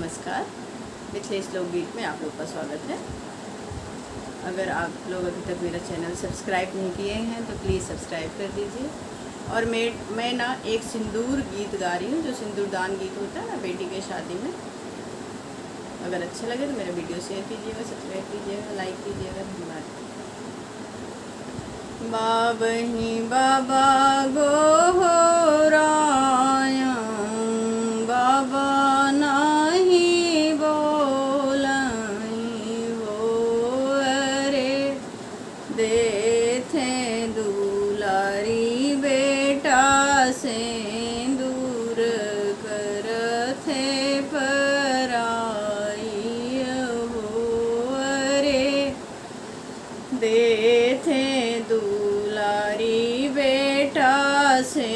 नमस्कार। मिथिलेश लोकगीत में आप लोग का स्वागत है। अगर आप लोग अभी तक मेरा चैनल सब्सक्राइब नहीं किए हैं तो प्लीज़ सब्सक्राइब कर दीजिए। और मैं ना एक सिंदूर गीत गा रही हूँ, जो सिंदूरदान गीत होता है ना बेटी के शादी में। अगर अच्छा लगे तो मेरा वीडियो शेयर कीजिएगा, सब्सक्राइब कीजिएगा, लाइक कीजिएगा। धन्यवाद। बाबही बाबा गोहराया बाबा नाही बोलाई हो, अरे देथे दुलारी बेटा से दूर करथे पराई हो, अरे देथे दुलारी बेटा से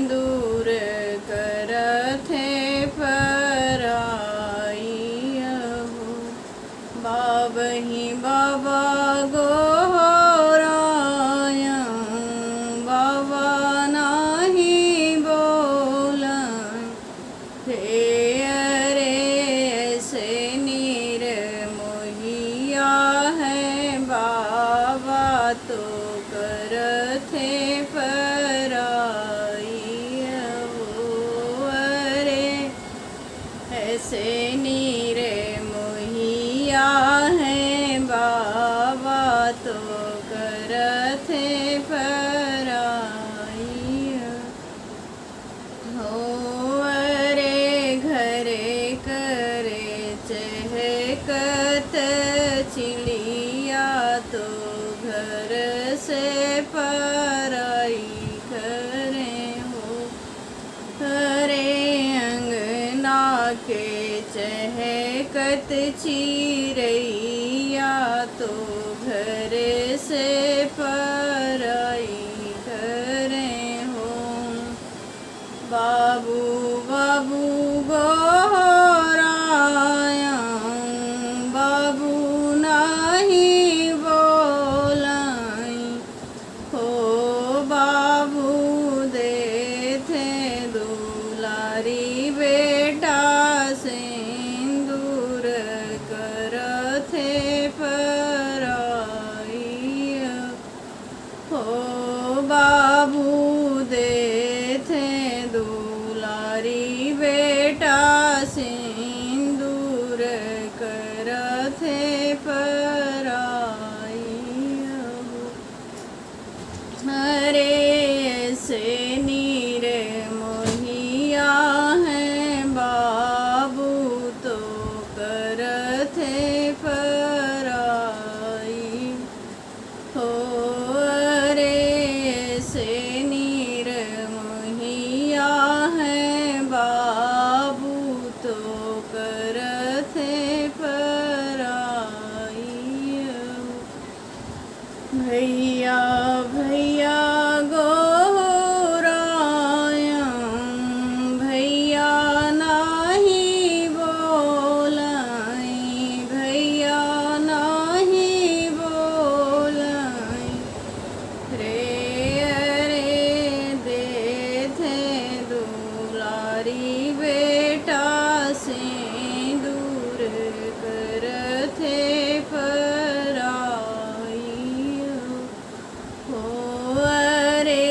दूर करथे पराई हो। बाबही बाबा गोहराया बाबा नाही बोलाई हे, अरे ऐसे निर्मोहिया है बाबा तो करथे पराई हो, अरे ऐसे निर्मोहिया है बाबा तो करथे पराई हो, अरे घरे करे चहकत चिड़िया तो घर से पराई करे हो, अरे अंगना के चहकत चिड़िया तो घर से पराई करे हो। बाबू बाबू गोहराया बाबू नाही बोलाई हो, बाबू देथे दुलारी बेटा से दूर करथे पराई हो, बाबू देथे दुलारी बेटा से दूर करथे पराई हो, अरे ऐसे निर्मोहिया है बाबू तो करथे पराई हो, अरे ऐसे निर्मोहिया है बाबू तो करथे पराई हो। भैया भैया गोहराया भैया नाही बोलाई, भैया नाही बोलाई रे, अरे देथे दुलारी बेटा से दूर करथे पराई हो, अरे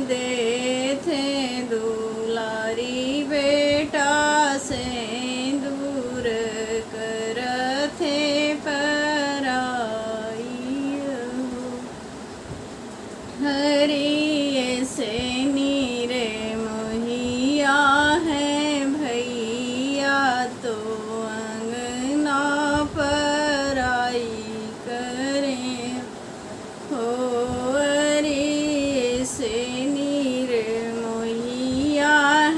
देथे दुलारी बेटा से दूर करथे पराई हो, हरि ऐसे निर्मोहिया है भैया तो अंगना पराई करे हो, अरे ऐसे निर्मोहिया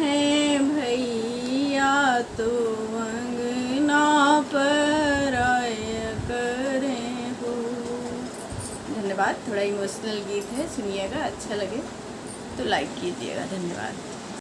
है भैया तो अंगना पराई करे हो। धन्यवाद। थोड़ा इमोशनल गीत है, सुनिएगा, अच्छा लगे तो लाइक कीजिएगा। धन्यवाद।